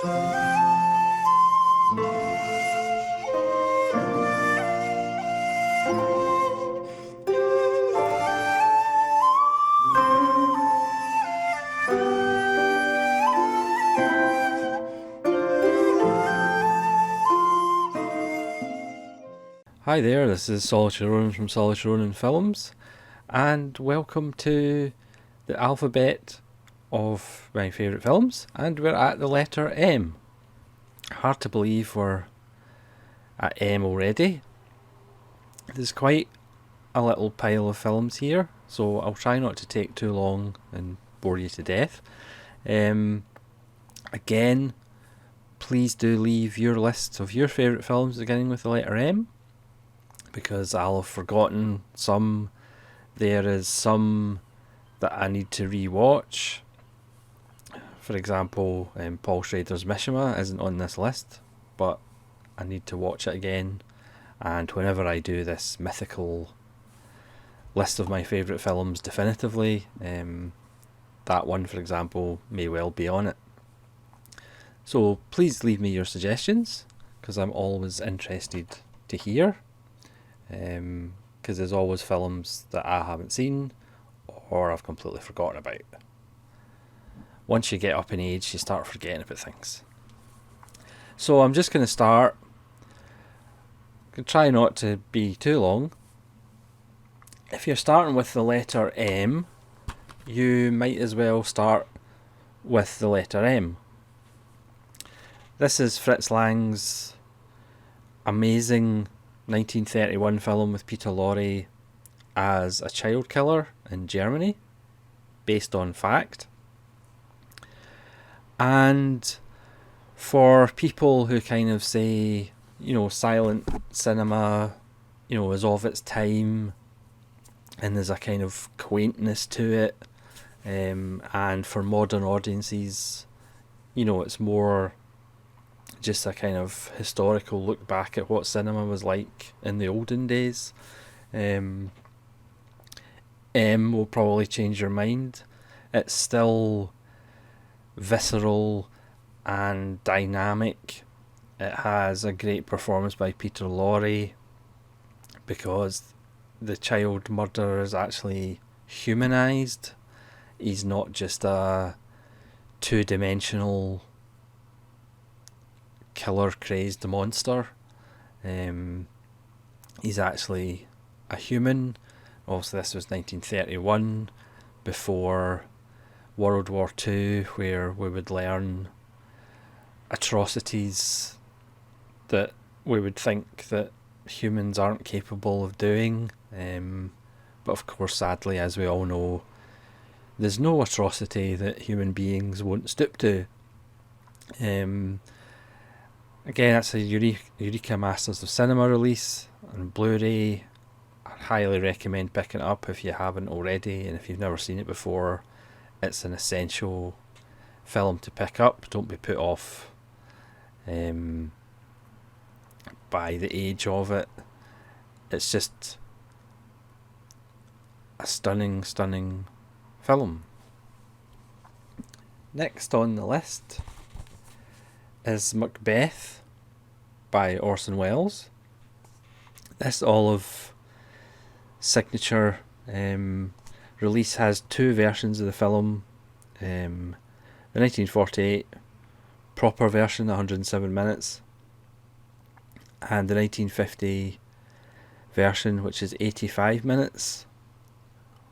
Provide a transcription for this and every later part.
Hi there, this is Solitary Ronin from Solitary Ronin Films, and welcome to the alphabet of my favourite films, and we're at the letter M. Hard to believe we're at M already. There's quite a little pile of films here, so I'll try not to take too long and bore you to death. Again, please do leave your lists of your favourite films beginning with the letter M, because I'll have forgotten some. There is some that I need to re-watch. For example, Paul Schrader's Mishima isn't on this list, but I need to watch it again. And whenever I do this mythical list of my favourite films definitively, that one, for example, may well be on it. So please leave me your suggestions, because I'm always interested to hear. Because there's always films that I haven't seen or I've completely forgotten about. Once you get up in age, you start forgetting about things. So I'm just going to start. I'm going to try not to be too long. If you're starting with the letter M, you might as well start with the letter M. This is Fritz Lang's amazing 1931 film with Peter Lorre as a child killer in Germany, based on fact. And for people who kind of say, silent cinema, is of its time, and there's a kind of quaintness to it, and for modern audiences, it's more just a kind of historical look back at what cinema was like in the olden days. M will probably change your mind. It's still visceral and dynamic. It has a great performance by Peter Lorre, because the child murderer is actually humanised. He's not just a two-dimensional killer crazed monster. He's actually a human. Also, this was 1931, before World War II, where we would learn atrocities that we would think that humans aren't capable of doing. But of course, sadly, as we all know, there's no atrocity that human beings won't stoop to. Again, it's a Eureka Masters of Cinema release on Blu-ray. I highly recommend picking it up if you haven't already, and if you've never seen it before, it's an essential film to pick up. Don't be put off by the age of it. It's just a stunning, stunning film. Next on the list is Macbeth by Orson Welles. This Olive signature release has two versions of the film. The 1948 proper version, 107 minutes, and the 1950 version, which is 85 minutes,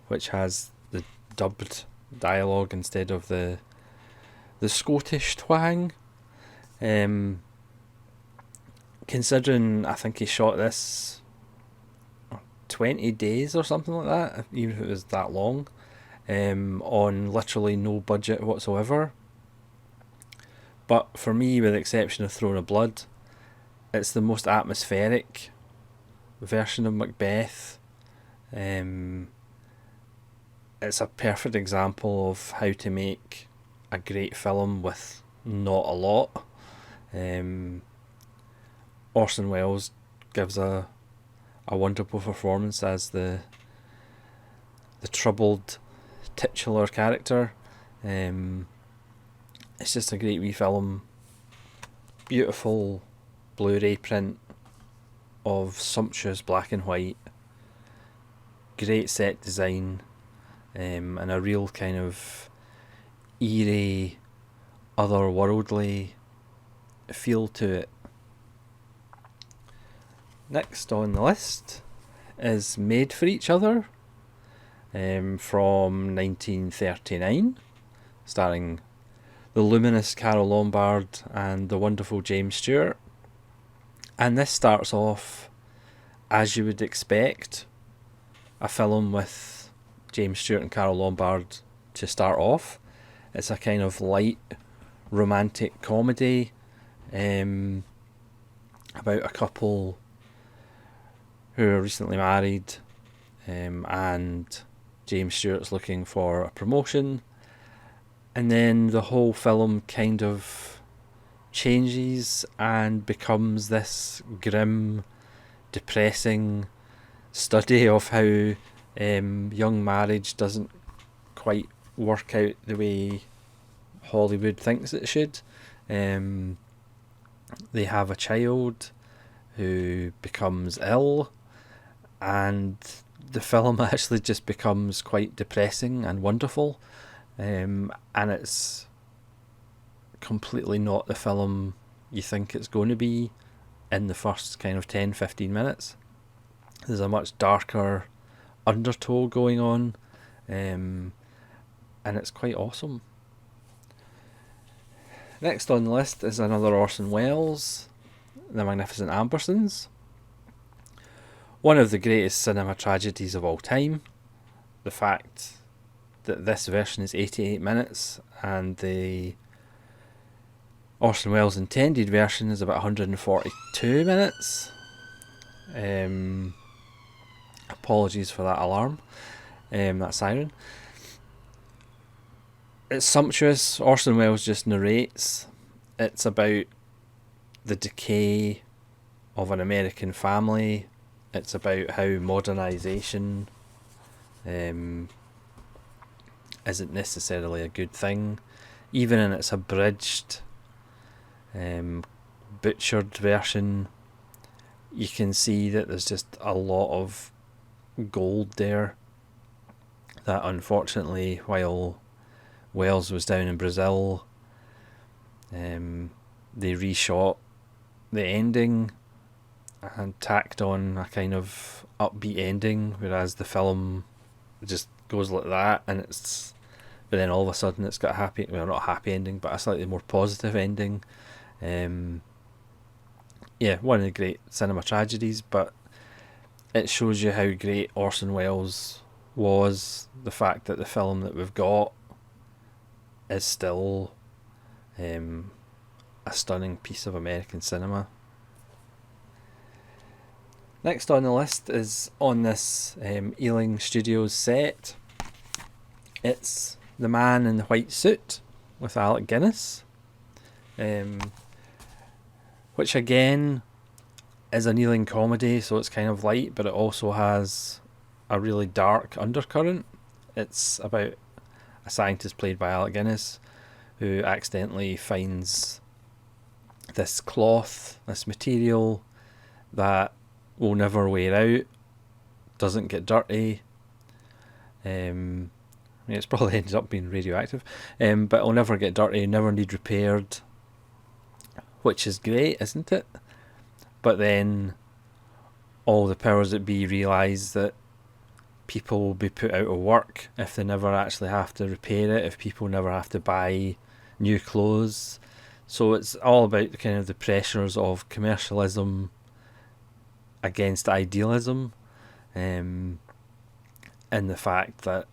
which has the dubbed dialogue instead of the Scottish twang. Considering I think he shot this 20 days or something like that, even if it was that long, on literally no budget whatsoever. But for me, with the exception of Throne of Blood, it's the most atmospheric version of Macbeth. It's a perfect example of how to make a great film with not a lot. Orson Welles gives a wonderful performance as the troubled titular character. It's just a great wee film beautiful Blu-ray print of sumptuous black and white, great set design, and a real kind of eerie, otherworldly feel to it. Next on the list is Made for Each Other, from 1939, starring the luminous Carole Lombard and the wonderful James Stewart. And this starts off as you would expect a film with James Stewart and Carole Lombard to start off. It's a kind of light romantic comedy about a couple who are recently married, and James Stewart's looking for a promotion, and then the whole film kind of changes and becomes this grim, depressing study of how young marriage doesn't quite work out the way Hollywood thinks it should. They have a child who becomes ill, and the film actually just becomes quite depressing and wonderful, and it's completely not the film you think it's going to be in the first kind of 10-15 minutes. There's a much darker undertow going on, and it's quite awesome. Next on the list is another Orson Welles, The Magnificent Ambersons. One of the greatest cinema tragedies of all time. The fact that this version is 88 minutes and the Orson Welles' intended version is about 142 minutes. Apologies for that alarm, that siren. It's sumptuous. Orson Welles just narrates. It's about the decay of an American family. It's about how modernisation isn't necessarily a good thing. Even in its abridged, butchered version, you can see that there's just a lot of gold there that unfortunately, while Welles was down in Brazil, they reshot the ending and tacked on a kind of upbeat ending, whereas the film just goes like that, and but then all of a sudden it's got a happy, well, not a happy ending, but a slightly more positive ending. Yeah, one of the great cinema tragedies, but it shows you how great Orson Welles was. The fact that the film that we've got is still a stunning piece of American cinema. Next on the list is on this Ealing Studios set. It's The Man in the White Suit with Alec Guinness, which again is a Ealing comedy, so it's kind of light, but it also has a really dark undercurrent. It's about a scientist played by Alec Guinness who accidentally finds this cloth, this material that will never wear out, doesn't get dirty. It's probably ends up being radioactive, but it'll never get dirty, never need repaired, which is great, isn't it? But then all the powers that be realise that people will be put out of work if they never actually have to repair it, if people never have to buy new clothes. So it's all about kind of the pressures of commercialism against idealism, and the fact that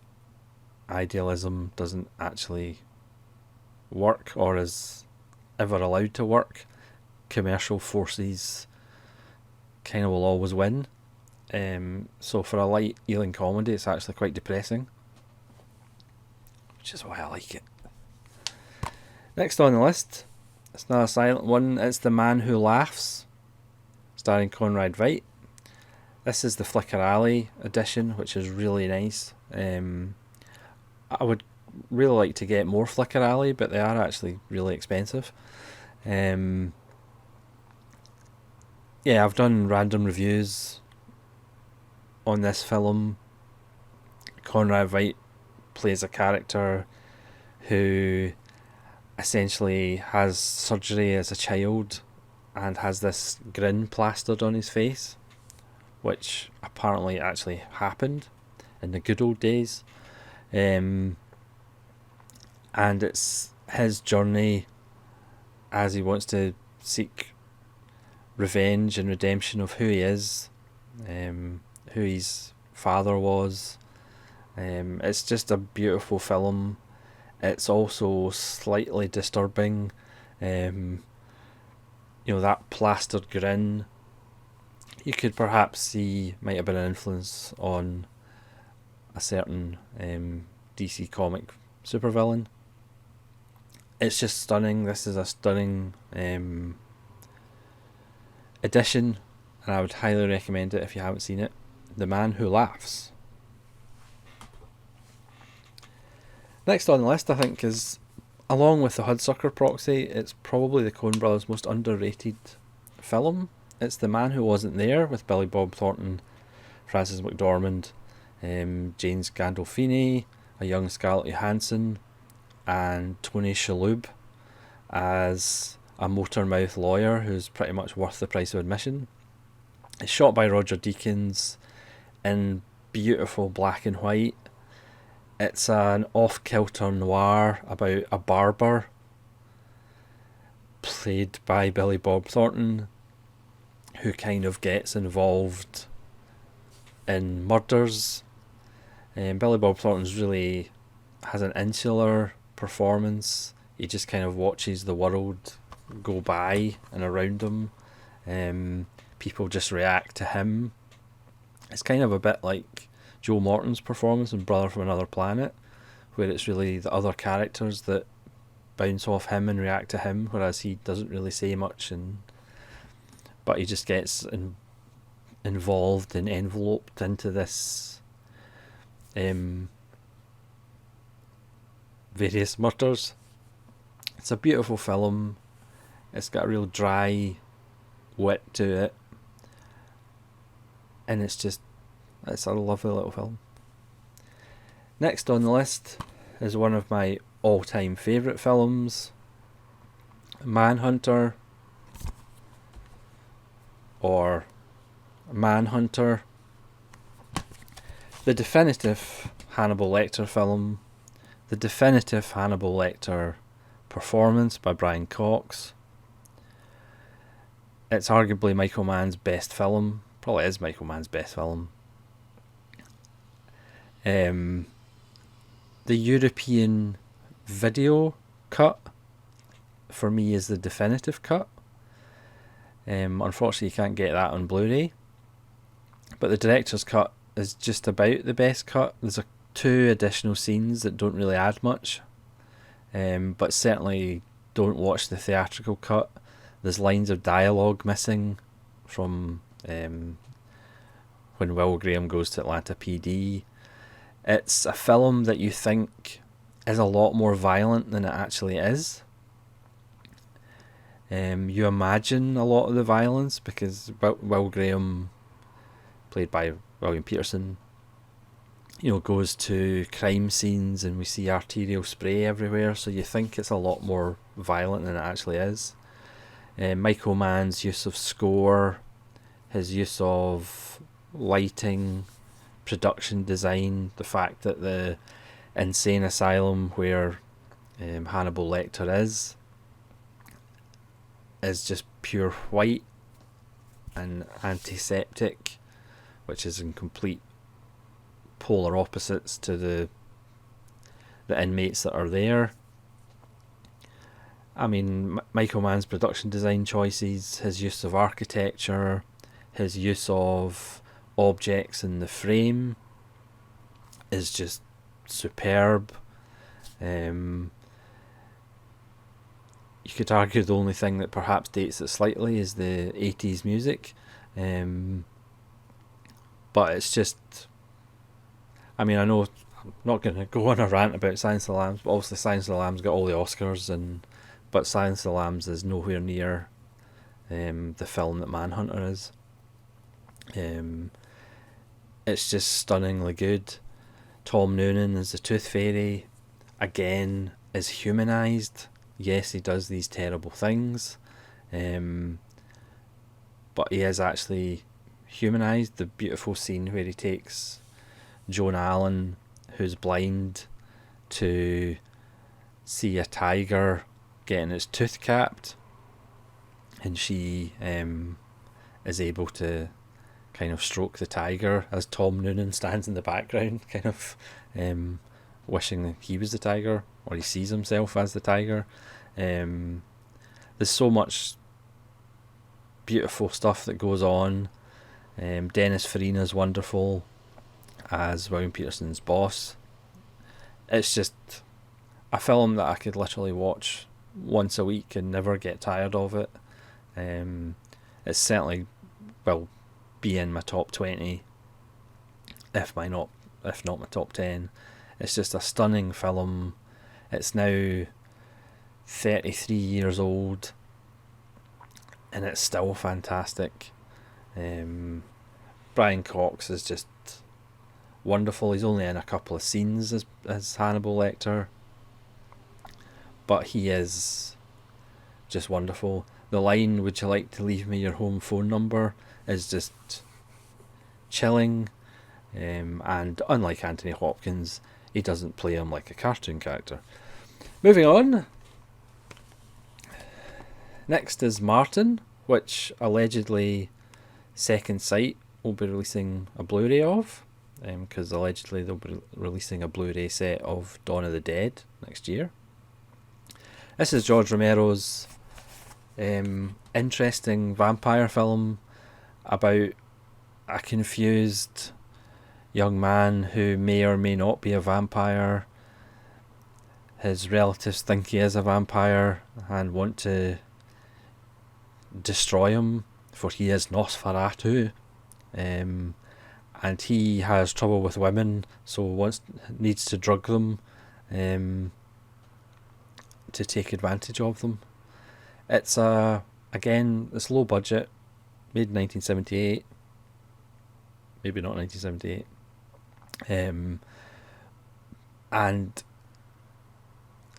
idealism doesn't actually work or is ever allowed to work. Commercial forces kind of will always win. So for a light Ealing comedy, it's actually quite depressing, which is why I like it. Next on the list, it's not a silent one, it's The Man Who Laughs, starring Conrad Veidt. This is the Flicker Alley edition, which is really nice. I would really like to get more Flicker Alley, but they are actually really expensive. yeah, I've done random reviews on this film. Conrad Veidt plays a character who essentially has surgery as a child and has this grin plastered on his face, which apparently actually happened in the good old days. And it's his journey as he wants to seek revenge and redemption of who he is, who his father was. It's just a beautiful film. It's also slightly disturbing. That plastered grin, you could perhaps see might have been an influence on a certain DC comic supervillain. It's just stunning. This is a stunning edition, and I would highly recommend it if you haven't seen it. The Man Who Laughs. Next on the list, I think, is, along with The Hudsucker Proxy, it's probably the Coen brothers' most underrated film. It's The Man Who Wasn't There, with Billy Bob Thornton, Frances McDormand, James Gandolfini, a young Scarlett Johansson, and Tony Shalhoub as a motor-mouth lawyer who's pretty much worth the price of admission. It's shot by Roger Deakins in beautiful black and white. It's an off-kilter noir about a barber played by Billy Bob Thornton, who kind of gets involved in murders. Billy Bob Thornton's really has an insular performance. He just kind of watches the world go by and around him. People just react to him. It's kind of a bit like Joe Morton's performance in Brother from Another Planet, where it's really the other characters that bounce off him and react to him, whereas he doesn't really say much, but he just gets involved and enveloped into this various murders. It's a beautiful film. It's got a real dry wit to it, and it's a lovely little film. Next on the list is one of my all-time favourite films, Manhunter, or Manhunter, the definitive Hannibal Lecter film, the definitive Hannibal Lecter performance by Brian Cox. It's arguably Michael Mann's best film. Probably is Michael Mann's best film. The European video cut for me is the definitive cut. Unfortunately, you can't get that on Blu-ray, but the director's cut is just about the best cut. There's two additional scenes that don't really add much, but certainly don't watch the theatrical cut. There's lines of dialogue missing from when Will Graham goes to Atlanta PD. It's a film that you think is a lot more violent than it actually is. You imagine a lot of the violence because Will Graham, played by William Peterson, goes to crime scenes and we see arterial spray everywhere, so you think it's a lot more violent than it actually is. Michael Mann's use of score, his use of lighting, production design, the fact that the insane asylum where Hannibal Lecter is just pure white and antiseptic, which is in complete polar opposites to the inmates that are there. I mean, Michael Mann's production design choices, his use of architecture, his use of objects in the frame is just superb. You could argue the only thing that perhaps dates it slightly is the 80s music, but it's just, I mean, I know I'm not going to go on a rant about Silence of the Lambs, but obviously Silence of the Lambs got all the Oscars, but Silence of the Lambs is nowhere near the film that Manhunter is. It's just stunningly good. Tom Noonan as the Tooth Fairy, again, is humanised. Yes, he does these terrible things, but he is actually humanised. The beautiful scene where he takes Joan Allen, who's blind, to see a tiger getting its tooth capped, and she is able to kind of stroke the tiger as Tom Noonan stands in the background, kind of wishing that he was the tiger, or he sees himself as the tiger. There's so much beautiful stuff that goes on. Dennis Farina's wonderful as William Peterson's boss. It's just a film that I could literally watch once a week and never get tired of it. It's certainly will be in my top 20, if not my top 10. It's just a stunning film. It's now 33 years old and it's still fantastic. Brian Cox is just wonderful. He's only in a couple of scenes as Hannibal Lecter, but he is just wonderful. The line, "Would you like to leave me your home phone number?" is just chilling, and unlike Anthony Hopkins, he doesn't play him like a cartoon character. Moving on. Next is Martin, which allegedly Second Sight will be releasing a Blu-ray of, because allegedly they'll be releasing a Blu-ray set of Dawn of the Dead next year. This is George Romero's interesting vampire film about a confused young man who may or may not be a vampire. His relatives think he is a vampire and want to destroy him, for he is Nosferatu, and he has trouble with women, so needs to drug them to take advantage of them. It's it's low budget, made in 1978, maybe not 1978, and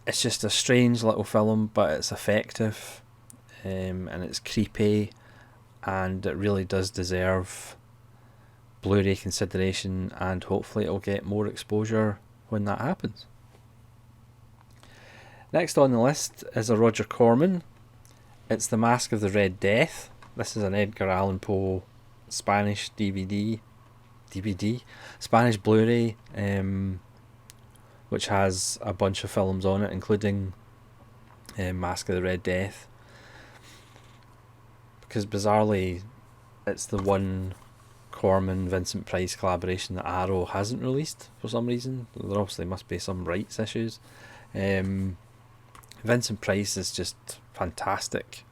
it's just a strange little film, but it's effective, and it's creepy, and it really does deserve Blu-ray consideration, and hopefully it'll get more exposure when that happens. Next on the list is a Roger Corman. It's The Mask of the Red Death. This is an Edgar Allan Poe Spanish Spanish Blu-ray, which has a bunch of films on it, including Mask of the Red Death. Because bizarrely, it's the one Corman Vincent Price collaboration that Arrow hasn't released for some reason. There obviously must be some rights issues. Vincent Price is just fantastic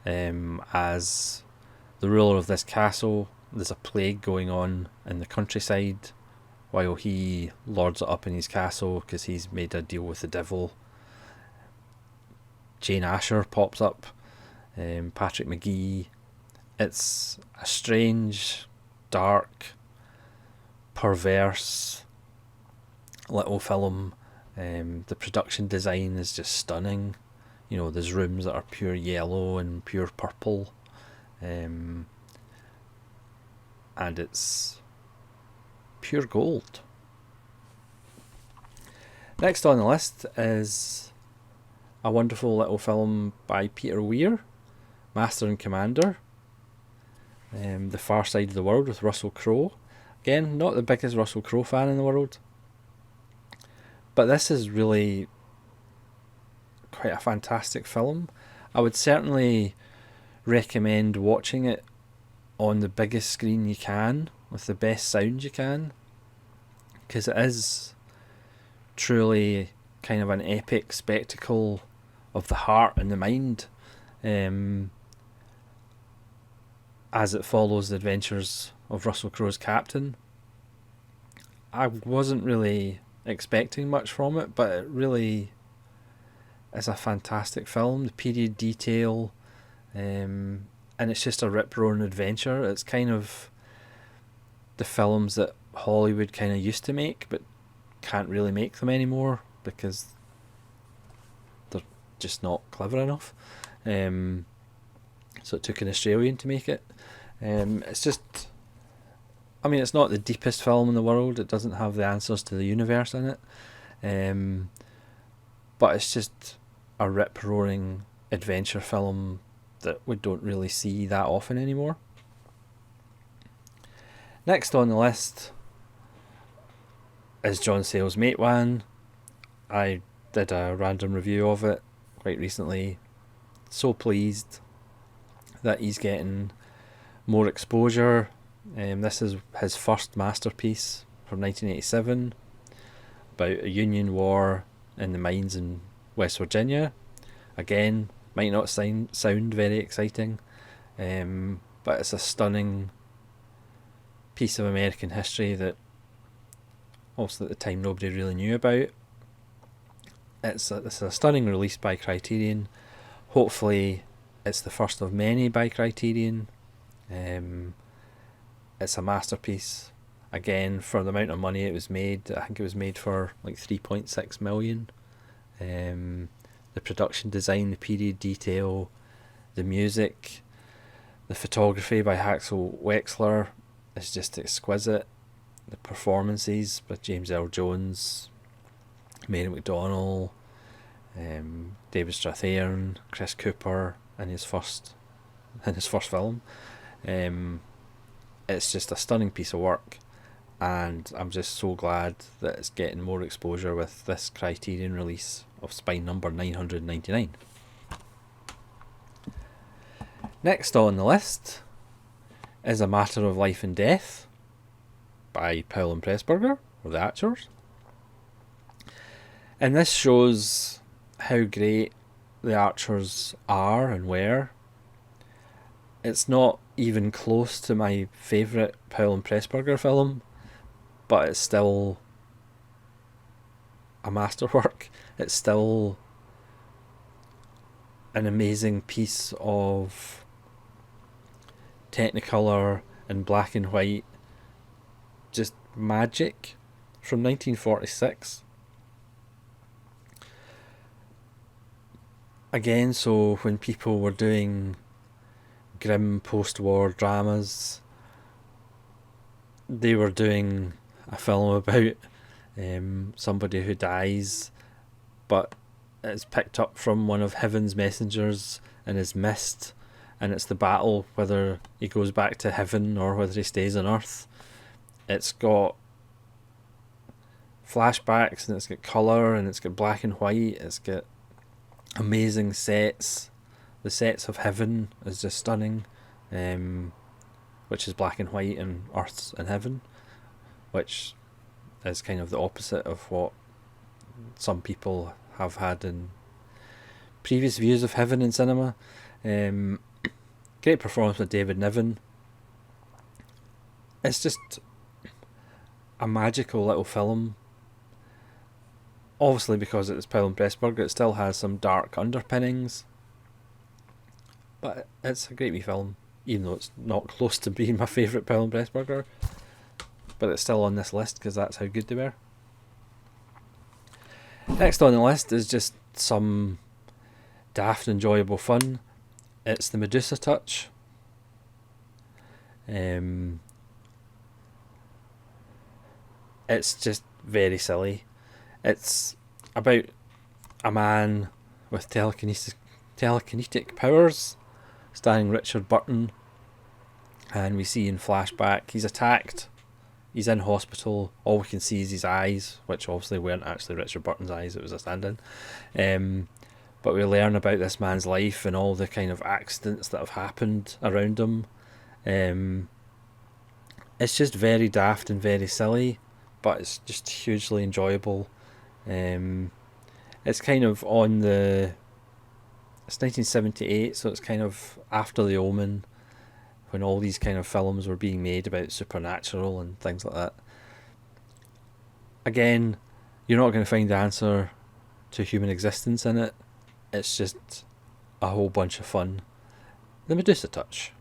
as the ruler of this castle. There's a plague going on in the countryside while he lords it up in his castle because he's made a deal with the devil. Jane Asher pops up, Patrick McGee. It's a strange, dark, perverse little film. The production design is just stunning. You know, there's rooms that are pure yellow and pure purple, and it's pure gold. Next on the list is a wonderful little film by Peter Weir, Master and Commander, The Far Side of the World with Russell Crowe. Again, not the biggest Russell Crowe fan in the world, but this is really quite a fantastic film. I would certainly recommend watching it on the biggest screen you can, with the best sound you can, because it is truly kind of an epic spectacle of the heart and the mind, as it follows the adventures of Russell Crowe's captain. I wasn't really expecting much from it, but it really is a fantastic film. The period detail, and it's just a rip-roaring adventure. It's kind of the films that Hollywood kind of used to make, but can't really make them anymore because they're just not clever enough. So it took an Australian to make it. It's just, I mean, it's not the deepest film in the world. It doesn't have the answers to the universe in it. But it's just a rip-roaring adventure film that we don't really see that often anymore. Next on the list is John Sayles' Matewan. I did a random review of it quite recently. So pleased that he's getting more exposure. This is his first masterpiece from 1987 about a Union war in the mines in West Virginia. Again, might not sound very exciting, but it's a stunning piece of American history that obviously at the time nobody really knew about. It's a stunning release by Criterion. Hopefully it's the first of many by Criterion. It's a masterpiece. Again, for the amount of money it was made, I think it was made for like 3.6 million. The production design, the period detail, the music, the photography by Haxel Wexler is just exquisite. The performances by James Earl Jones, Mary McDonnell, David Strathairn, Chris Cooper in his first film. It's just a stunning piece of work, and I'm just so glad that it's getting more exposure with this Criterion release of Spine number 999. Next on the list is A Matter of Life and Death by Powell and Pressburger, or the Archers. And this shows how great the Archers are and were. It's not even close to my favourite Powell and Pressburger film, but it's still a masterwork. It's still an amazing piece of Technicolor and black and white, just magic from 1946. Again, so when people were doing grim post-war dramas, they were doing a film about somebody who dies, but it's picked up from one of heaven's messengers and is missed, and it's the battle whether he goes back to heaven or whether he stays on earth. It's got flashbacks and it's got colour and it's got black and white. It's got amazing sets. The sets of heaven is just stunning, which is black and white, and earth's and heaven, which is kind of the opposite of what some people have had in previous views of heaven in cinema. Great performance by David Niven. It's just a magical little film. Obviously, because it's Powell and Pressburger, it still has some dark underpinnings, but it's a great wee film, even though it's not close to being my favourite Powell and Pressburger. But it's still on this list because that's how good they were. Next on the list is just some daft, enjoyable fun. It's the Medusa Touch. It's just very silly. It's about a man with telekinetic powers, starring Richard Burton, and we see in flashback he's attacked. He's in hospital. All we can see is his eyes, which obviously weren't actually Richard Burton's eyes, it was a stand-in. But we learn about this man's life and all the kind of accidents that have happened around him. It's just very daft and very silly, but it's just hugely enjoyable. It's kind of on the... It's 1978, so it's kind of after The Omen, when all these kind of films were being made about supernatural and things like that. Again, you're not going to find the answer to human existence in it. It's just a whole bunch of fun. The Medusa Touch.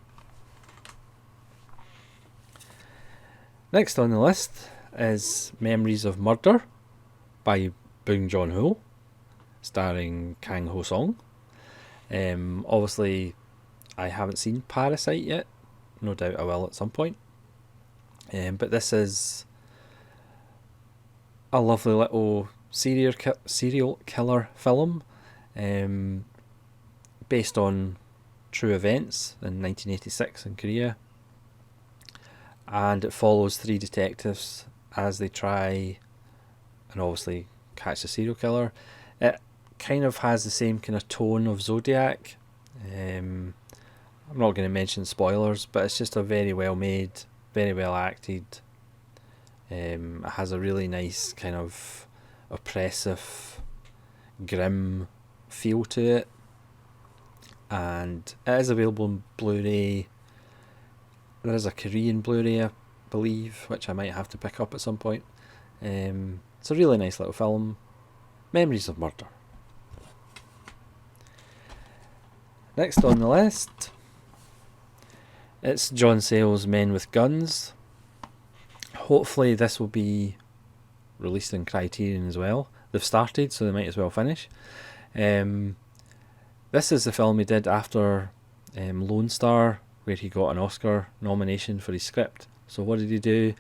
Next on the list is Memories of Murder by Bong Joon-ho, starring Kang Ho-song. Obviously, I haven't seen Parasite yet. No doubt I will at some point. But this is a lovely little serial killer film based on true events in 1986 in Korea. And it follows 3 detectives as they try and obviously catch the serial killer. It kind of has the same kind of tone of Zodiac. I'm not going to mention spoilers, but it's just a very well made, very well acted. It has a really nice kind of oppressive, grim feel to it. And it is available on Blu-ray. There is a Korean Blu-ray, I believe, which I might have to pick up at some point. It's a really nice little film. Memories of Murder. Next on the list, it's John Sayles' Men with Guns. Hopefully this will be released in Criterion as well. They've started, so they might as well finish. This is the film he did after Lone Star, where he got an Oscar nomination for his script. So what did he do?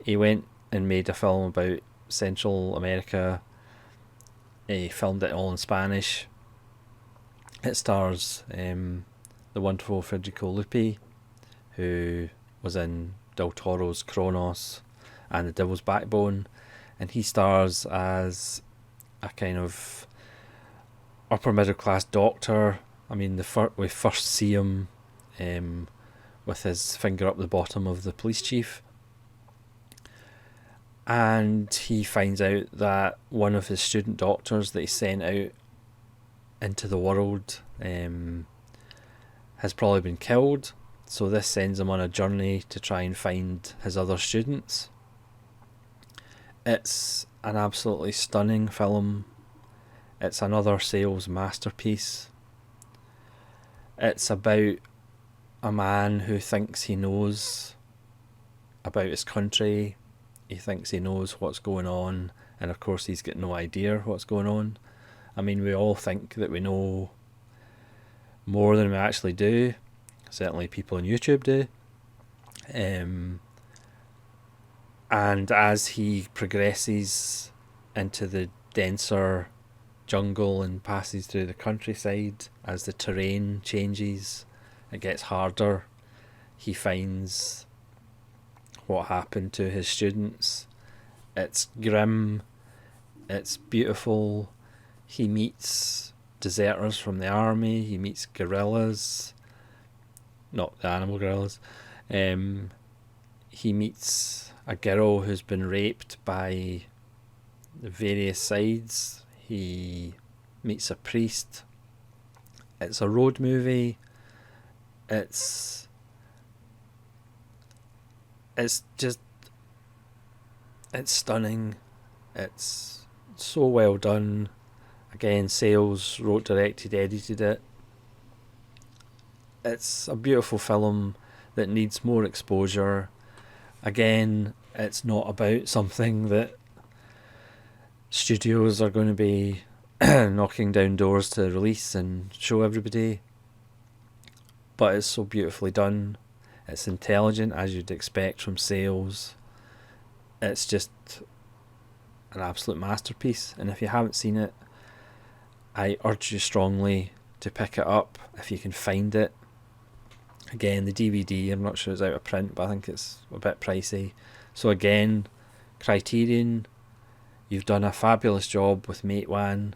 He went and made a film about Central America. He filmed it all in Spanish. It stars the wonderful Federico Lupi, who was in Del Toro's Kronos and The Devil's Backbone, and he stars as a kind of upper middle class doctor. I mean, we first see him with his finger up the bottom of the police chief, and he finds out that one of his student doctors that he sent out into the world has probably been killed. So this sends him on a journey to try and find his other students. It's an absolutely stunning film. It's another Sayles masterpiece. It's about a man who thinks he knows about his country. He thinks he knows what's going on, and of course he's got no idea what's going on. I mean, we all think that we know more than we actually do. Certainly people on YouTube do. And as he progresses into the denser jungle and passes through the countryside, as the terrain changes, it gets harder. He finds what happened to his students. It's grim. It's beautiful. He meets deserters from the army. He meets gorillas. Not the animal gorillas. He meets a girl who's been raped by the various sides. He meets a priest. It's a road movie. It's stunning. It's so well done. Again, Sayles wrote, directed, edited it. It's a beautiful film that needs more exposure. Again, it's not about something that studios are going to be knocking down doors to release and show everybody. But it's so beautifully done. It's intelligent, as you'd expect from Sayles. It's just an absolute masterpiece. And if you haven't seen it, I urge you strongly to pick it up if you can find it. Again, the DVD, I'm not sure it's out of print, but I think it's a bit pricey. So again, Criterion, you've done a fabulous job with Mate Wan.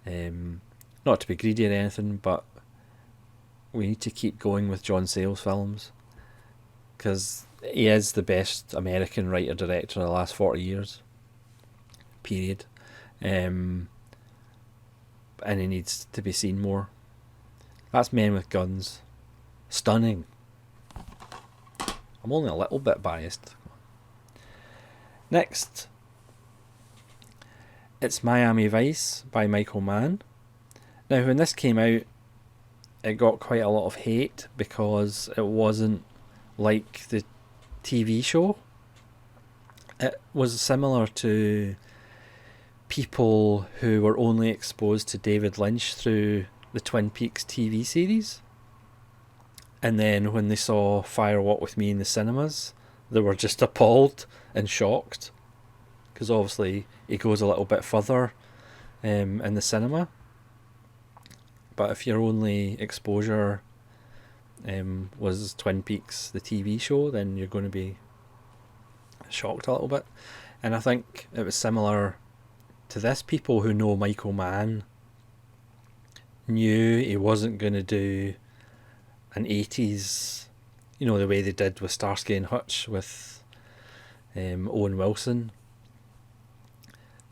Not to be greedy or anything, but we need to keep going with John Sayles films, because he is the best American writer-director of the last 40 years. Period. And he needs to be seen more. That's Men with Guns. Stunning. I'm only a little bit biased. Next, it's Miami Vice by Michael Mann. Now, when this came out, it got quite a lot of hate because it wasn't like the TV show. It was similar to people who were only exposed to David Lynch through the Twin Peaks TV series. And then when they saw Fire Walk With Me in the cinemas, they were just appalled and shocked. Because obviously he goes a little bit further in the cinema. But if your only exposure was Twin Peaks, the TV show, then you're going to be shocked a little bit. And I think it was similar to this. People who know Michael Mann knew he wasn't going to do an 80s, you know, the way they did with Starsky and Hutch with Owen Wilson.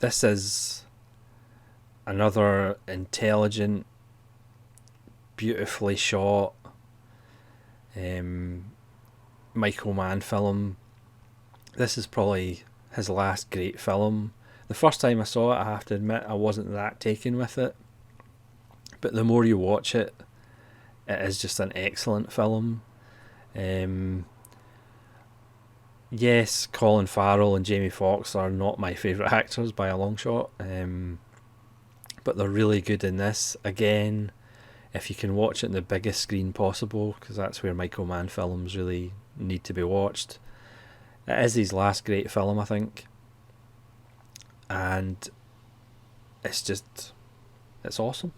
This is another intelligent, beautifully shot Michael Mann film. This is probably his last great film. The first time I saw it, I have to admit, I wasn't that taken with it. But the more you watch it, it is just an excellent film. Yes, Colin Farrell and Jamie Foxx are not my favourite actors by a long shot, but they're really good in this. Again, if you can watch it on the biggest screen possible, because that's where Michael Mann films really need to be watched. It is his last great film, I think, and it's awesome.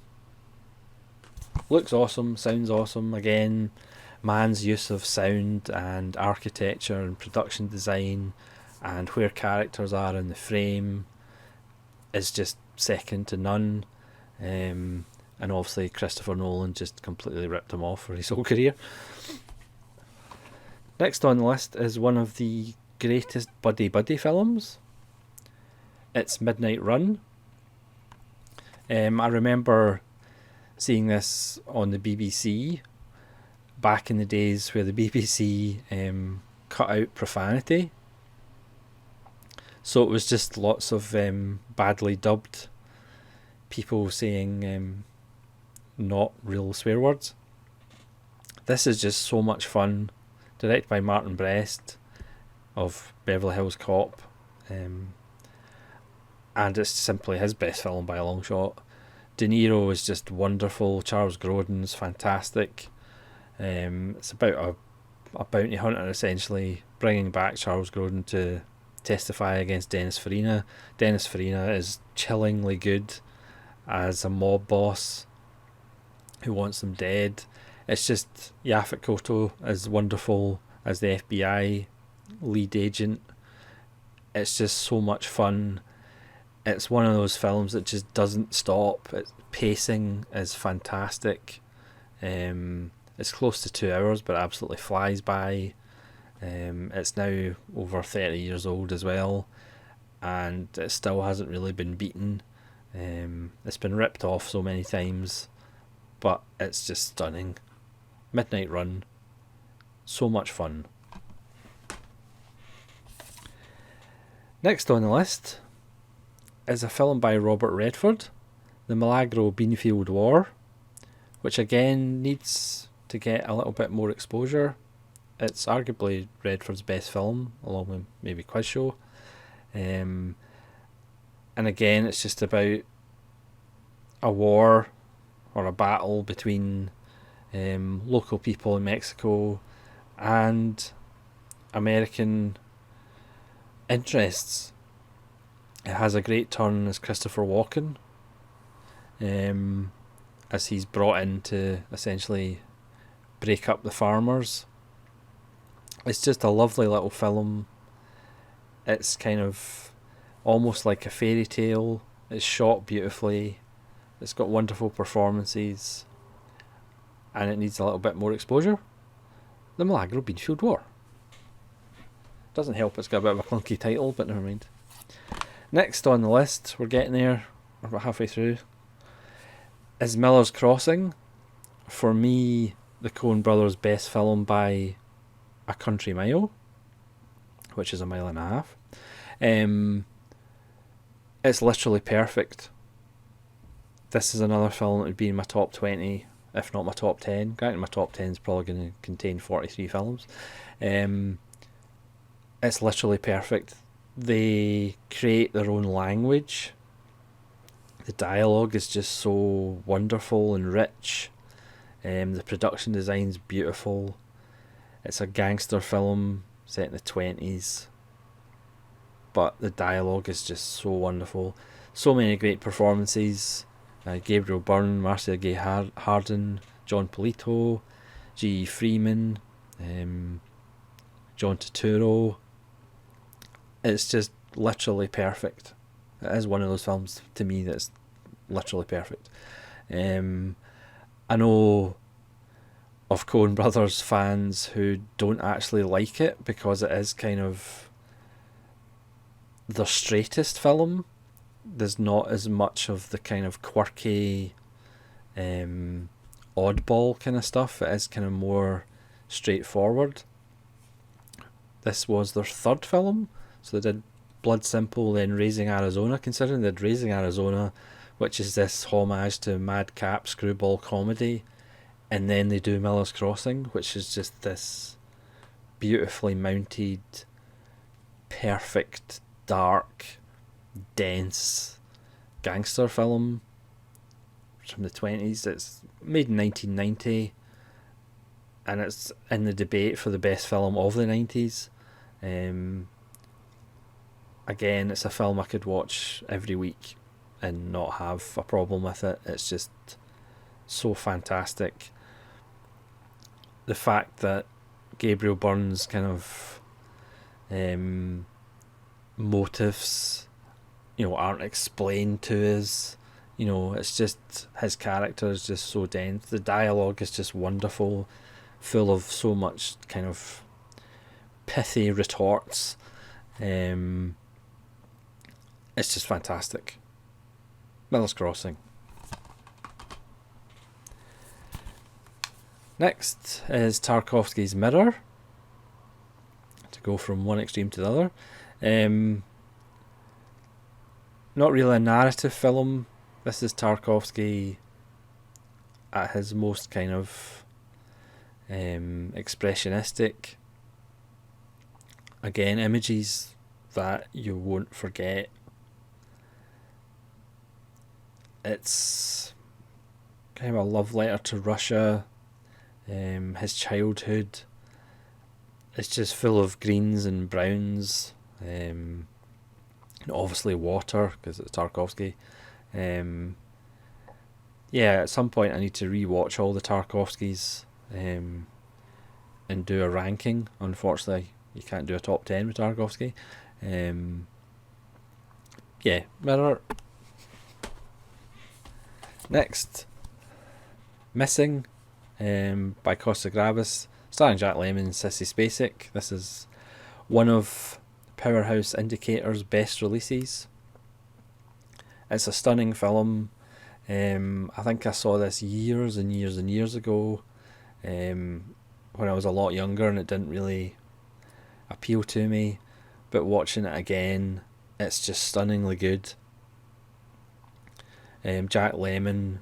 Looks awesome, sounds awesome. Again, Mann's use of sound and architecture and production design and where characters are in the frame is just second to none. And obviously Christopher Nolan just completely ripped him off for his whole career. Next on the list is one of the greatest buddy films. It's Midnight Run. I remember seeing this on the BBC back in the days where the BBC cut out profanity. So it was just lots of badly dubbed people saying not real swear words. This is just so much fun. Directed by Martin Brest of Beverly Hills Cop. And it's simply his best film by a long shot. De Niro is just wonderful. Charles Grodin's fantastic. It's about a bounty hunter essentially bringing back Charles Grodin to testify against Dennis Farina. Dennis Farina is chillingly good as a mob boss who wants them dead. It's just Yaphet Kotto is wonderful as the FBI lead agent. It's just so much fun. It's one of those films that just doesn't stop. Its pacing is fantastic. It's close to 2 hours, but absolutely flies by. It's now over 30 years old as well, and it still hasn't really been beaten. It's been ripped off so many times, but it's just stunning. Midnight Run, so much fun. Next on the list is a film by Robert Redford, The Milagro Beanfield War, which again needs to get a little bit more exposure. It's arguably Redford's best film, along with maybe Quiz Show. And again, it's just about a war or a battle between local people in Mexico and American interests. It has a great turn as Christopher Walken, as he's brought in to essentially break up the farmers. It's just a lovely little film. It's kind of almost like a fairy tale. It's shot beautifully. It's got wonderful performances, and it needs a little bit more exposure. The Milagro Beanfield War. Doesn't help it's got a bit of a clunky title, but never mind. Next on the list, we're getting there, we're about halfway through, is Melos Crossing. For me, the Coen brothers' best film by a country mile, which is a mile and a half. It's literally perfect. This is another film that would be in my top 20 if not my top 10. Granted, my top 10 is probably going to contain 43 films. It's literally perfect. They create their own language. The dialogue is just so wonderful and rich. The production design's beautiful. It's a gangster film set in the 20s, but the dialogue is just so wonderful. So many great performances. Gabriel Byrne, Marcia Gay Harden, John Polito, G. Freeman, John Turturro. It's just literally perfect. It is one of those films to me that's literally perfect. I know of Coen Brothers fans who don't actually like it because it is kind of their straightest film. There's not as much of the kind of quirky, oddball kind of stuff. It is kind of more straightforward. This was their third film, so they did Blood Simple, then Raising Arizona. Considering they did Raising Arizona, which is this homage to madcap screwball comedy, and then they do Melos Crossing, which is just this beautifully mounted, perfect, dark, dense gangster film from the 20s. It's made in 1990, and it's in the debate for the best film of the 90s. Again, it's a film I could watch every week and not have a problem with it. It's just so fantastic. The fact that Gabriel Byrne's kind of motives, aren't explained to us. It's just, his character is just so dense. The dialogue is just wonderful, full of so much kind of pithy retorts. It's just fantastic. Melos Crossing. Next is Tarkovsky's Mirror. To go from one extreme to the other. Not really a narrative film. This is Tarkovsky at his most kind of expressionistic. Again, images that you won't forget. It's kind of a love letter to Russia, his childhood. It's just full of greens and browns, and obviously water because it's Tarkovsky. At some point I need to rewatch all the Tarkovskys and do a ranking. Unfortunately, you can't do a top 10 with Tarkovsky. Mirror. Next, Missing, by Costa Gravas, starring Jack Lemmon and Sissy Spacek. This is one of Powerhouse Indicator's best releases. It's a stunning film. I think I saw this years and years and years ago, when I was a lot younger, and it didn't really appeal to me. But watching it again, it's just stunningly good. Jack Lemmon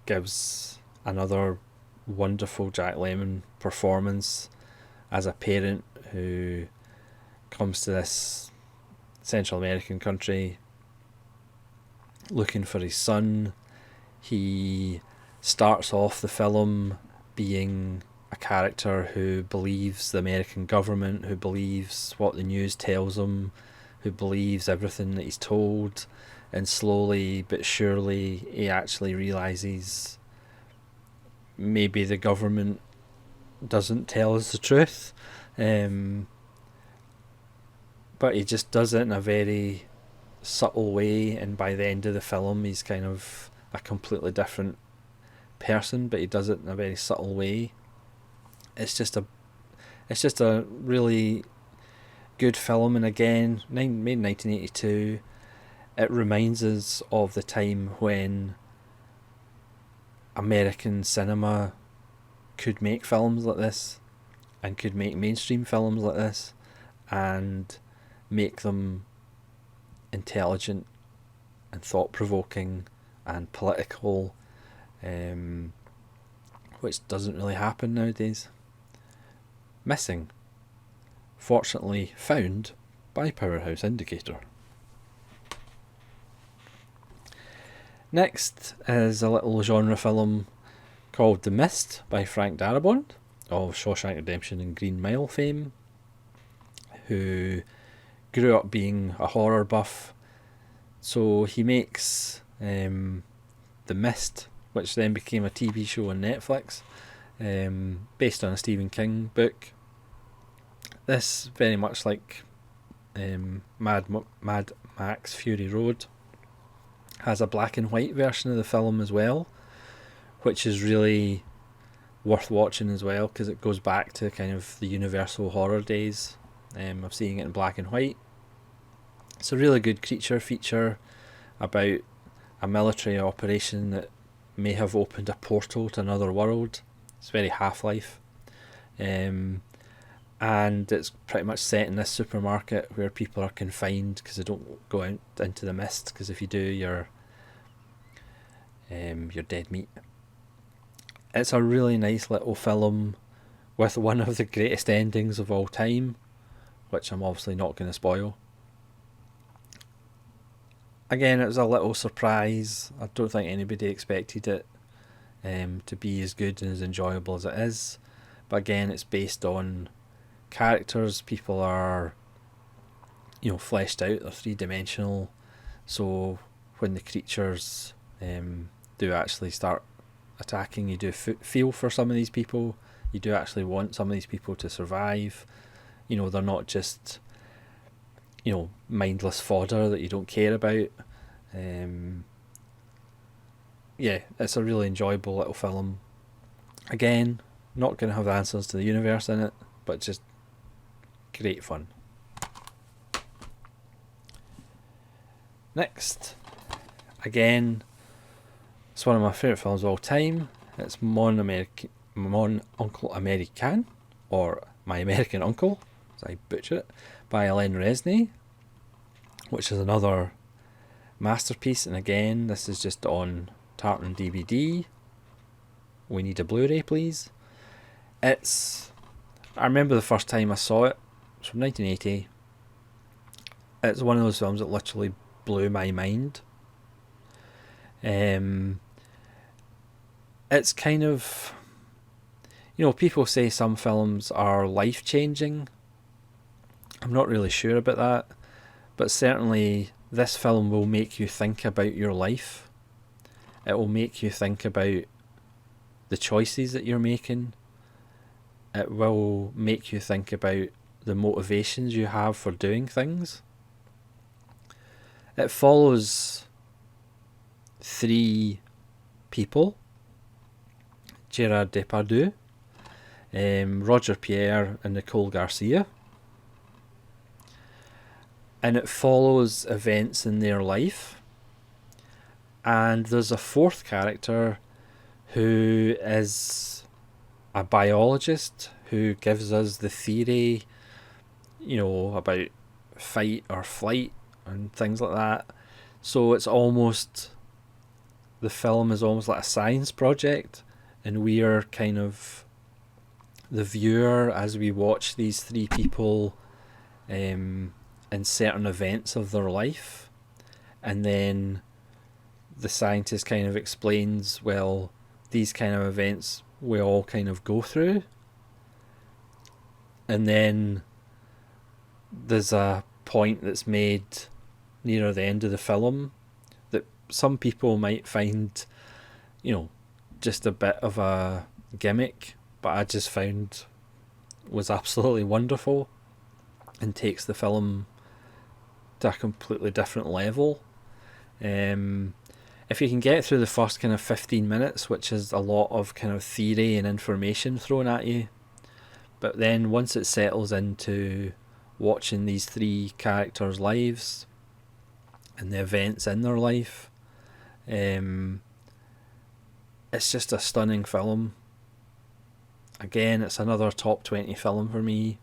gives another wonderful Jack Lemmon performance as a parent who comes to this Central American country looking for his son. He starts off the film being a character who believes the American government, who believes what the news tells him, who believes everything that he's told, and slowly but surely he actually realises maybe the government doesn't tell us the truth, but he just does it in a very subtle way, and by the end of the film he's kind of a completely different person, but he does it in a very subtle way. It's just a really good film, and again, made in 1982, it reminds us of the time when American cinema could make films like this, and could make mainstream films like this, and make them intelligent and thought-provoking and political, and which doesn't really happen nowadays. Missing. Fortunately found by Powerhouse Indicator. Next is a little genre film called The Mist by Frank Darabont of Shawshank Redemption and Green Mile fame, who grew up being a horror buff. So he makes The Mist, which then became a TV show on Netflix, based on a Stephen King book. This, very much like Mad Max Fury Road, has a black and white version of the film as well, which is really worth watching as well, because it goes back to kind of the Universal horror days of seeing it in black and white. It's a really good creature feature about a military operation that may have opened a portal to another world. It's very Half-Life. And it's pretty much set in this supermarket where people are confined because they don't go out into the mist, because if you do, you're dead meat. It's a really nice little film with one of the greatest endings of all time, which I'm obviously not going to spoil. Again, it was a little surprise. I don't think anybody expected it to be as good and as enjoyable as it is. But again, it's based on characters. People are, fleshed out. They're three-dimensional. So when the creatures do actually start attacking, you do feel for some of these people. You do actually want some of these people to survive. They're not just mindless fodder that you don't care about. It's a really enjoyable little film. Again, not going to have the answers to the universe in it, but just great fun. Next, again, it's one of my favourite films of all time. It's Mon Oncle Americain, or My American Uncle, as I butcher it, by Alain Resnais, which is another masterpiece. And again, this is just on Tartan DVD. We need a Blu-ray, please. I remember the first time I saw it. It's from 1980. It's one of those films that literally blew my mind. It's kind of, people say some films are life-changing. I'm not really sure about that, but certainly this film will make you think about your life. It will make you think about the choices that you're making. It will make you think about the motivations you have for doing things. It follows three people: Gerard Depardieu, Roger Pierre and Nicole Garcia. And it follows events in their life. And there's a fourth character who is a biologist who gives us the theory, about fight or flight and things like that. So it's almost, the film is almost like a science project, and we are kind of the viewer as we watch these three people in certain events of their life. And then the scientist kind of explains, well, these kind of events we all kind of go through. And then there's a point that's made near the end of the film that some people might find, just a bit of a gimmick, but I just found was absolutely wonderful and takes the film to a completely different level. If you can get through the first kind of 15 minutes, which is a lot of kind of theory and information thrown at you, but then once it settles into watching these three characters' lives and the events in their life, it's just a stunning film. Again, it's another top 20 film for me.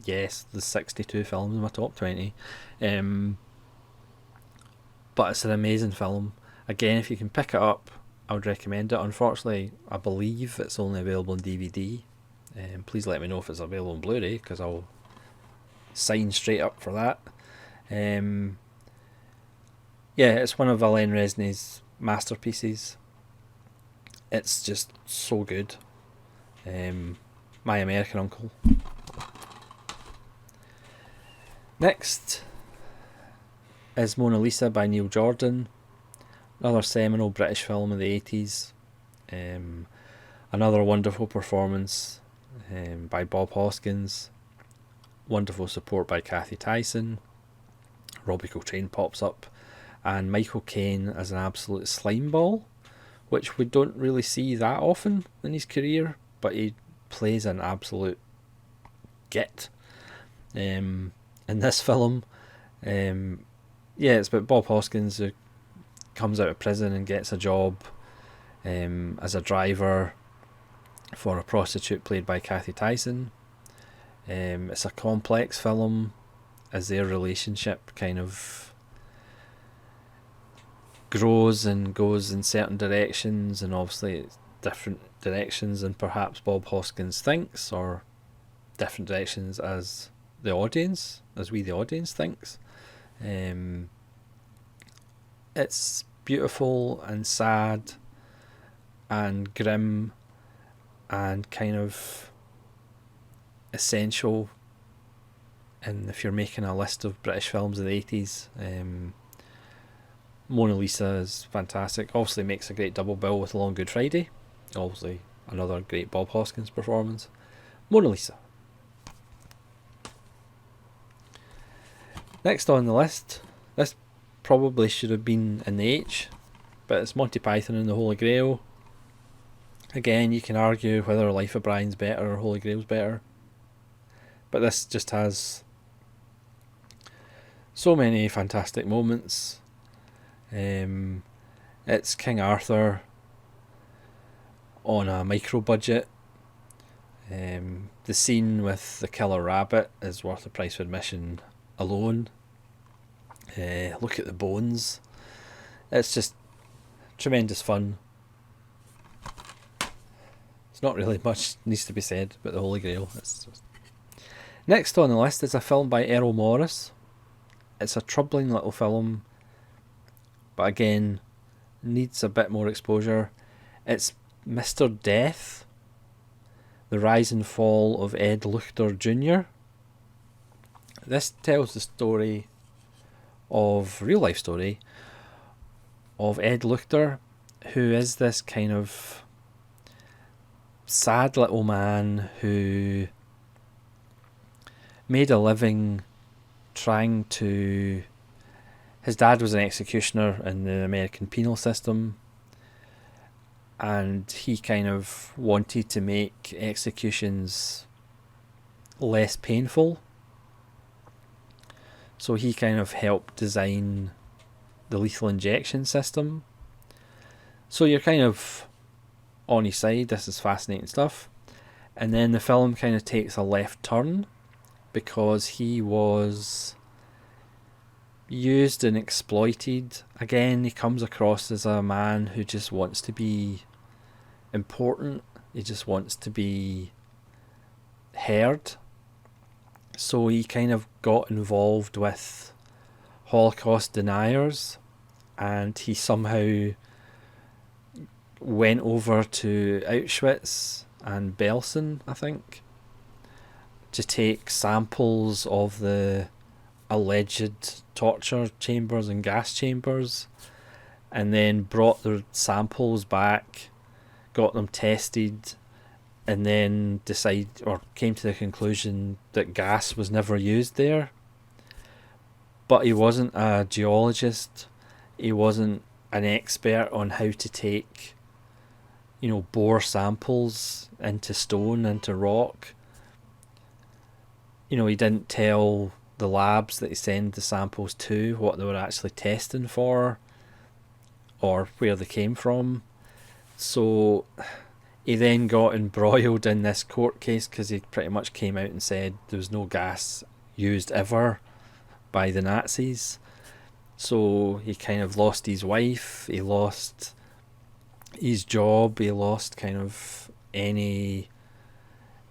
Yes, there's 62 films in my top 20. But it's an amazing film. Again, if you can pick it up I would recommend it. Unfortunately, I believe it's only available on DVD. Please let me know if it's available on Blu-ray, because I'll sign straight up for that. Yeah, it's one of Alain Resnais' masterpieces. It's just so good. My American Uncle. Next is Mona Lisa by Neil Jordan. Another seminal British film of the 80s. Another wonderful performance by Bob Hoskins. Wonderful support by Kathy Tyson. Robbie Coltrane pops up. And Michael Caine as an absolute slimeball, which we don't really see that often in his career, but he plays an absolute git in this film. It's about Bob Hoskins, who comes out of prison and gets a job as a driver for a prostitute played by Kathy Tyson. It's a complex film, as their relationship kind of grows and goes in certain directions, and obviously it's different directions than perhaps Bob Hoskins thinks, or different directions as we the audience thinks. It's beautiful and sad and grim and kind of essential. And if you're making a list of British films of the 80s, Mona Lisa is fantastic. Obviously makes a great double bill with Long Good Friday. Obviously another great Bob Hoskins performance. Mona Lisa. Next on the list, this probably should have been in the H, but it's Monty Python and the Holy Grail. Again, you can argue whether Life of Brian's better or Holy Grail's better, but this just has so many fantastic moments. It's King Arthur on a micro budget. The scene with the killer rabbit is worth the price of admission alone. Look at the bones. It's just tremendous fun. It's not really much needs to be said about the Holy Grail. Next on the list is a film by Errol Morris. It's a troubling little film, but again, needs a bit more exposure. It's Mr. Death, the rise and fall of Ed Luchter Jr. This tells the story real life story of Ed Luchter, who is this kind of sad little man who made a living trying to... His dad was an executioner in the American penal system, and he kind of wanted to make executions less painful. So he kind of helped design the lethal injection system. So you're kind of on his side. This is fascinating stuff. And then the film kind of takes a left turn, because he was used and exploited. Again, he comes across as a man who just wants to be important. He just wants to be heard. So he kind of got involved with Holocaust deniers, and he somehow went over to Auschwitz and Belsen, I think, to take samples of the alleged torture chambers and gas chambers, and then brought the samples back, got them tested, and then came to the conclusion that gas was never used there. But he wasn't a geologist. He wasn't an expert on how to take, bore samples into stone, into rock. He didn't tell the labs that he sent the samples to what they were actually testing for, or where they came from. So he then got embroiled in this court case, because he pretty much came out and said there was no gas used ever by the Nazis. So he kind of lost his wife, he lost his job. He lost kind of any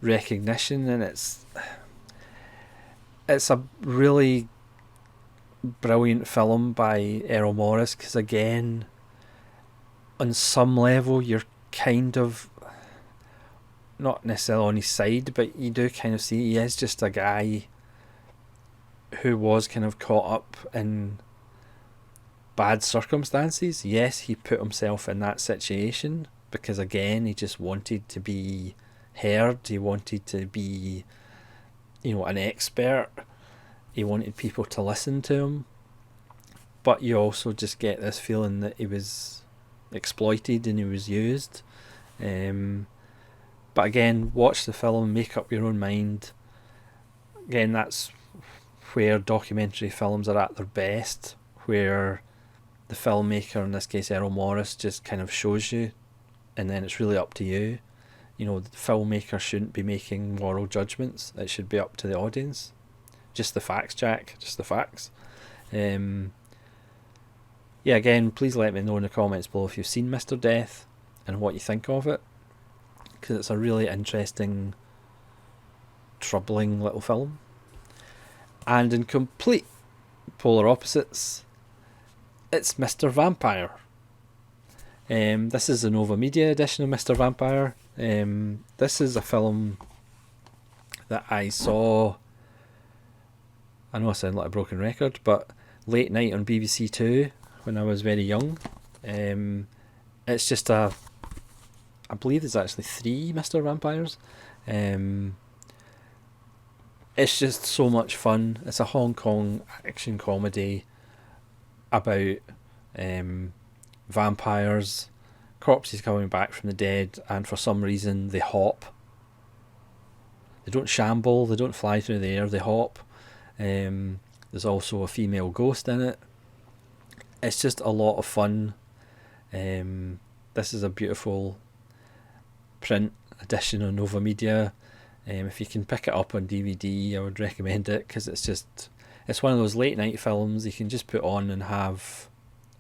recognition, and it's a really brilliant film by Errol Morris, because again, on some level, you're kind of not necessarily on his side, but you do kind of see he is just a guy who was kind of caught up in bad circumstances. Yes, he put himself in that situation because, again, he just wanted to be heard. He wanted to be, an expert. He wanted people to listen to him. But you also just get this feeling that he was exploited and he was used. But again, watch the film, make up your own mind. Again, that's where documentary films are at their best, where the filmmaker, in this case Errol Morris, just kind of shows you, and then it's really up to you. The filmmaker shouldn't be making moral judgments. It should be up to the audience. Just the facts, Jack. Just the facts. Again, please let me know in the comments below if you've seen Mr. Death and what you think of it, because it's a really interesting, troubling little film. And in complete polar opposites, it's Mr. Vampire. This is the Nova Media edition of Mr. Vampire. This is a film that I saw, I know I sound like a broken record, but late night on BBC Two when I was very young. It's just I believe there's actually 3 Mr. Vampires. It's just so much fun. It's a Hong Kong action comedy about vampires, corpses coming back from the dead, and for some reason they hop. They don't shamble, they don't fly through the air, they hop. There's also a female ghost in it. It's just a lot of fun. This is a beautiful print edition on Nova Media. If you can pick it up on DVD, I would recommend it, because it's one of those late night films you can just put on and have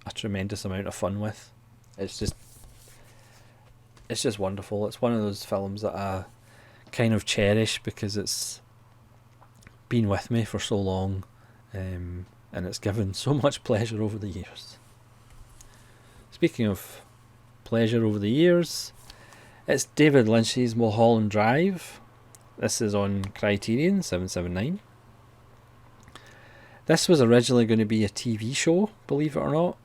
a tremendous amount of fun with. It's just wonderful. It's one of those films that I kind of cherish because it's been with me for so long, and it's given so much pleasure over the years. Speaking of pleasure over the years, it's David Lynch's Mulholland Drive. This is on Criterion 779. This was originally going to be a TV show, believe it or not.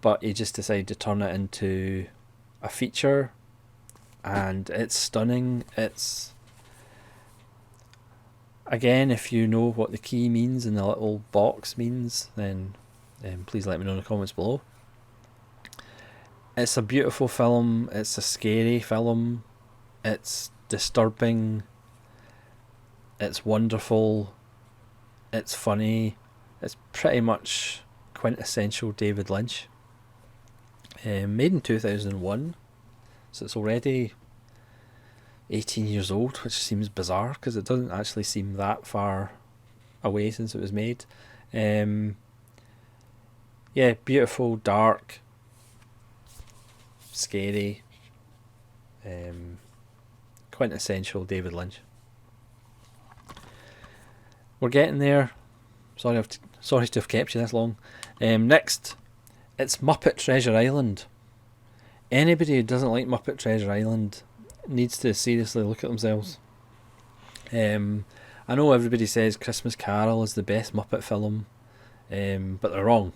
But he just decided to turn it into a feature, and it's stunning. It's, again, if you know what the key means and the little box means, then please let me know in the comments below. It's a beautiful film. It's a scary film. It's disturbing. It's wonderful. It's funny. It's pretty much quintessential David Lynch. Made in 2001, so it's already 18 years old, which seems bizarre because it doesn't actually seem that far away since it was made. Beautiful, dark, scary, quintessential David Lynch. We're getting there. Sorry to have kept you this long. Next, it's Muppet Treasure Island. Anybody who doesn't like Muppet Treasure Island needs to seriously look at themselves. I know everybody says Christmas Carol is the best Muppet film, but they're wrong.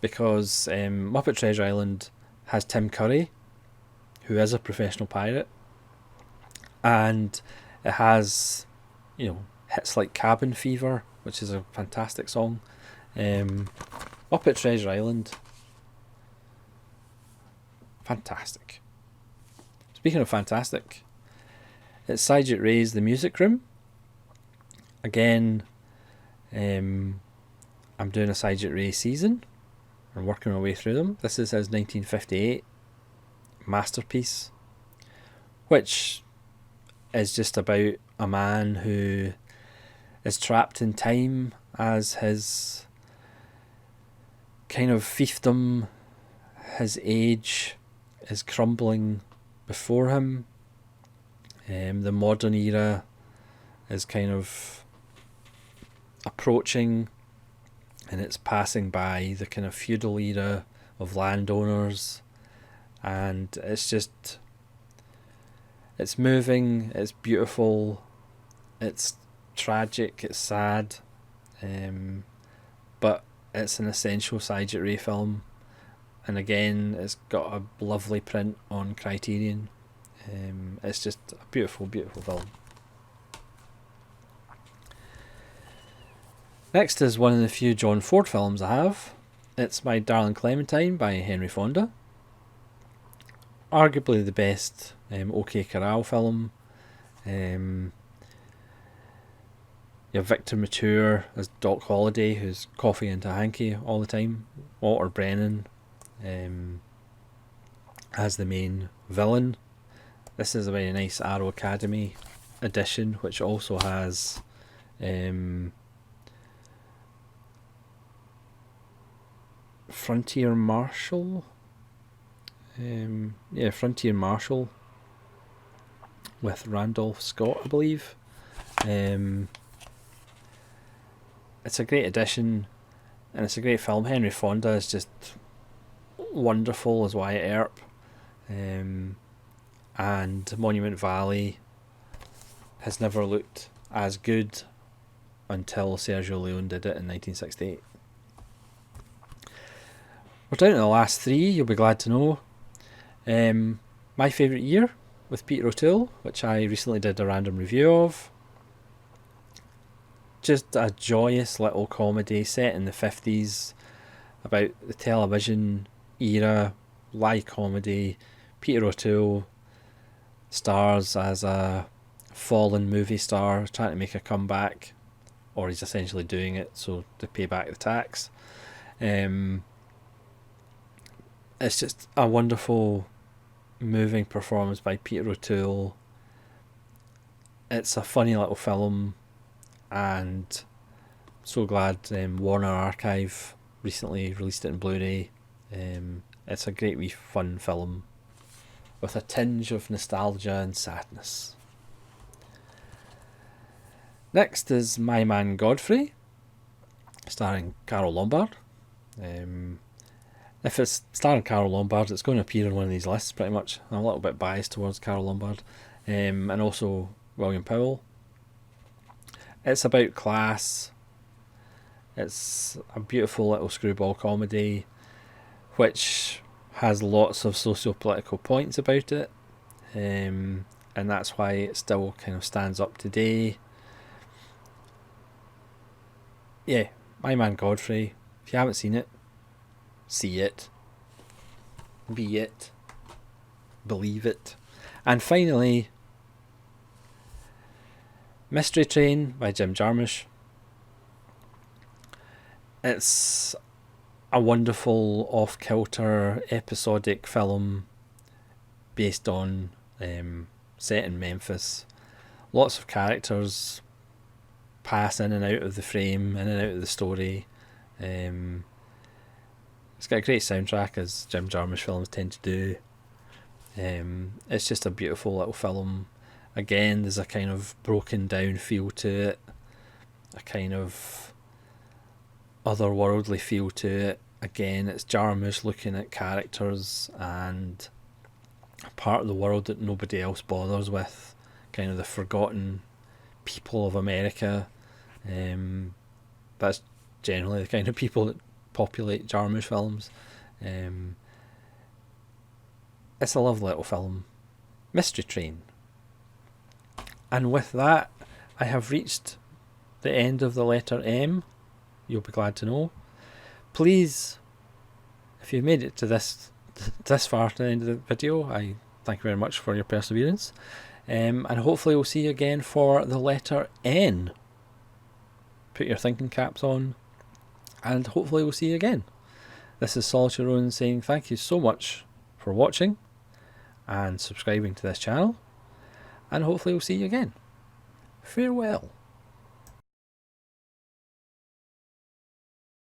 Because Muppet Treasure Island has Tim Curry, who is a professional pirate, and it has, hits like Cabin Fever, which is a fantastic song. Muppet Treasure Island, fantastic. Speaking of fantastic, it's Saijit Ray's The Music Room. Again, I'm doing a Saijit Ray season. I'm working my way through them. This is his 1958 masterpiece, which is just about a man who is trapped in time as his kind of fiefdom, his age is crumbling before him. The modern era is kind of approaching, and it's passing by the kind of feudal era of landowners, and it's moving, it's beautiful, it's tragic, it's sad, but it's an essential Sagyat Ray film, and again it's got a lovely print on Criterion. It's just a beautiful, beautiful film. Next is one of the few John Ford films I have. It's My Darling Clementine by Henry Fonda. Arguably the best OK Corral film. You have Victor Mature as Doc Holliday, who's coughing into a hanky all the time. Walter Brennan as the main villain. This is a very nice Arrow Academy edition, which also has Frontier Marshal. Frontier Marshal with Randolph Scott, I believe. It's a great edition, and it's a great film. Henry Fonda is just wonderful as Wyatt Earp. And Monument Valley has never looked as good until Sergio Leone did it in 1968. We're down to the last three, you'll be glad to know. My Favourite Year with Peter O'Toole, which I recently did a random review of. Just a joyous little comedy set in the 50s about the television era, light comedy. Peter O'Toole stars as a fallen movie star trying to make a comeback, or he's essentially doing it so to pay back the tax. It's just a wonderful, moving performance by Peter O'Toole. It's a funny little film, and so glad Warner Archive recently released it in Blu-ray. It's a great wee fun film with a tinge of nostalgia and sadness. Next is My Man Godfrey, starring Carole Lombard. If it's starring Carole Lombard, it's going to appear on one of these lists pretty much. I'm a little bit biased towards Carole Lombard, and also William Powell. It's about class. It's a beautiful little screwball comedy, which has lots of socio-political points about it, and that's why it still kind of stands up today. Yeah, My Man Godfrey. If you haven't seen it, see it, be it, believe it. And finally, Mystery Train by Jim Jarmusch. It's a wonderful off-kilter episodic film based on set in Memphis. Lots of characters pass in and out of the frame, in and out of the story. It's got a great soundtrack, as Jim Jarmusch films tend to do. It's just a beautiful little film. Again, there's a kind of broken down feel to it, a kind of otherworldly feel to it. Again, it's Jarmusch looking at characters and a part of the world that nobody else bothers with, kind of the forgotten people of America. That's generally the kind of people that populate Jarmusch films. It's a lovely little film. Mystery Train. And with that, I have reached the end of the letter M. You'll be glad to know. Please, if you've made it to this far to the end of the video, I thank you very much for your perseverance. And hopefully we'll see you again for the letter N. Put your thinking caps on, and hopefully we'll see you again. This is Solitary Ronan saying thank you so much for watching and subscribing to this channel, and hopefully we'll see you again. Farewell.